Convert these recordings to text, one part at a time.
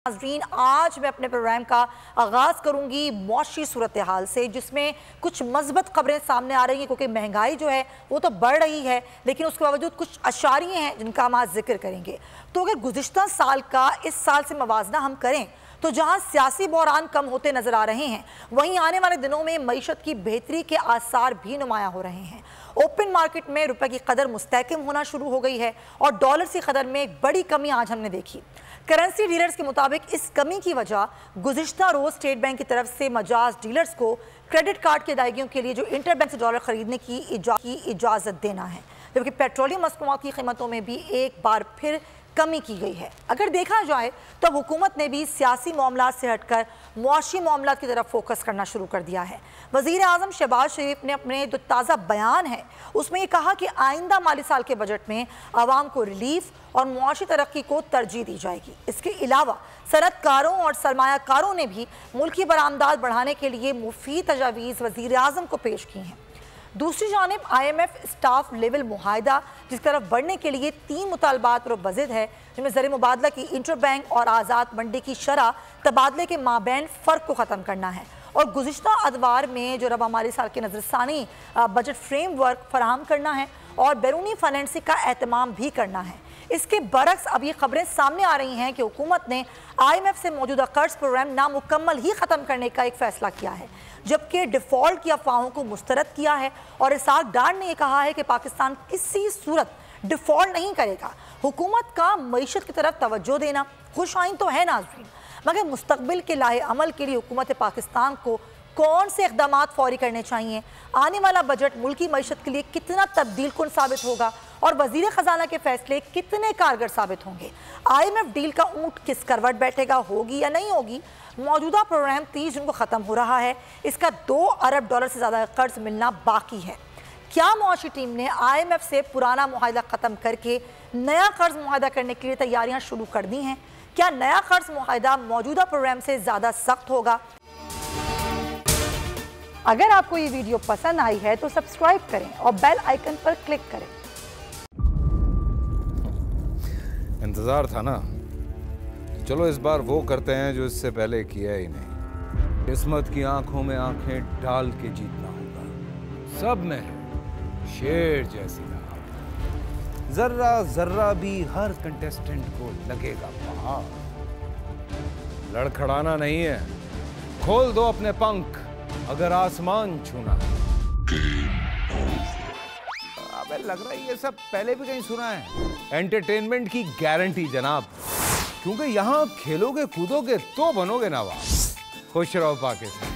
नाज़रीन, आज मैं अपने प्रोग्राम का आगाज़ करूंगी मौशी सूरत हाल से, जिसमें कुछ मज़बूत खबरें सामने आ रही हैं क्योंकि महंगाई जो है वो तो बढ़ रही है, लेकिन उसके बावजूद कुछ अशारिये हैं जिनका हम आज जिक्र करेंगे। तो अगर गुज़िश्ता साल का इस साल से मवाजना हम करें तो जहां सियासी बहरान कम होते नजर आ रहे हैं, वहीं आने वाले दिनों में मईशत की बेहतरी के आसार भी नुमायां हो रहे हैं। ओपन मार्केट में रुपए की कदर मुस्तहकम होना शुरू हो गई है और डॉलर की कदर में एक बड़ी कमी आज हमने देखी। करेंसी डीलर्स के मुताबिक इस कमी की वजह गुज़िश्ता रोज स्टेट बैंक की तरफ से मजाज डीलर्स को क्रेडिट कार्ड की अदायगियों के लिए जो इंटर बैंक से डॉलर खरीदने की इजाज़त देना है, जबकि पेट्रोलियम मसनूआत की कीमतों में भी एक बार फिर कमी की गई है। अगर देखा जाए तो हुकूमत ने भी सियासी मामलात से हटकर मुआशी मामलात की तरफ फोकस करना शुरू कर दिया है। वज़ीर आज़म शहबाज शरीफ ने अपने जो ताज़ा बयान है उसमें ये कहा कि आइंदा माली साल के बजट में आवाम को रिलीफ और मुआशी तरक्की को तरजीह दी जाएगी। इसके अलावा सनतकारों और सरमायाकारों ने भी मुल्की बरामदात बढ़ाने के लिए मुफीद तजावीज़ वज़ीर आज़म को पेश की हैं। दूसरी जानिब IMF स्टाफ लेवल मुआहिदा जिस तरफ बढ़ने के लिए 3 मुतालबात पर बज़िद है, जिनमें ज़र मुबादला की इंटर बैंक और आज़ाद मंडी की शरह तबादले के माबैन फ़र्क को ख़त्म करना है और गुज़िश्ता अदवार में जो रबा माली साल के नज़रसानी बजट फ्रेमवर्क फराहम करना है और बैरूनी फाइनेंसिंग का एहतमाम भी करना है। इसके बरक्स अब ये खबरें सामने आ रही हैं कि हुकूमत ने IMF से मौजूदा कर्ज प्रोग्राम नामुकम्मल ही ख़त्म करने का एक फ़ैसला किया है, जबकि डिफ़ॉल्ट की अफवाहों को मुस्तरद किया है और इसाक डार ने यह कहा है कि पाकिस्तान किसी सूरत डिफ़ॉल्ट नहीं करेगा। हुकूमत का मईशत की तरफ तवज्जो देना खुशाइन तो है नाज़रीन, मगर मुस्तकबिल के लाहे अमल के लिए हुकूमत पाकिस्तान को कौन से इक़दाम फौरी करने चाहिए, आने वाला बजट मुल्की मईशत के लिए कितना तब्दील कुन साबित होगा और वज़ीर ख़जाना के फैसले कितने कारगर साबित होंगे। IMF डील का ऊँट किस करवट बैठेगा, होगी या नहीं होगी। मौजूदा प्रोग्राम 30 जून को ख़त्म हो रहा है, इसका $2 अरब से ज़्यादा कर्ज मिलना बाकी है। क्या मुआशी टीम ने IMF से पुराना मुआहिदा ख़त्म करके नया कर्ज मुआहिदा करने के लिए तैयारियाँ शुरू कर दी हैं? क्या नया कर्ज मुआहिदा मौजूदा प्रोग्राम से ज़्यादा सख्त होगा? अगर आपको ये वीडियो पसंद आई है तो सब्सक्राइब करें और बेल आइकन पर क्लिक करें। इंतजार था ना, चलो इस बार वो करते हैं जो इससे पहले किया ही नहीं। किस्मत की आंखों में आंखें डाल के जीतना होगा। सब में शेर जैसी राह, जर्रा जर्रा भी हर कंटेस्टेंट को लगेगा पहाड़। लड़खड़ाना नहीं है, खोल दो अपने पंख अगर आसमान छूना। अबे लग रहा है ये सब पहले भी कहीं सुना है। एंटरटेनमेंट की गारंटी जनाब, क्योंकि यहाँ खेलोगे कूदोगे तो बनोगे नवाब। खुश रहो पाकिस्तान।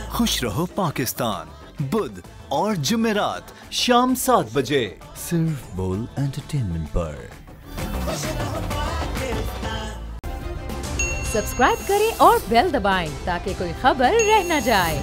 खुश रहो पाकिस्तान, बुध और जुमेरात शाम 7 बजे सिर्फ बोल एंटरटेनमेंट पर। सब्सक्राइब करें और बेल दबाएं ताकि कोई खबर रह न जाए।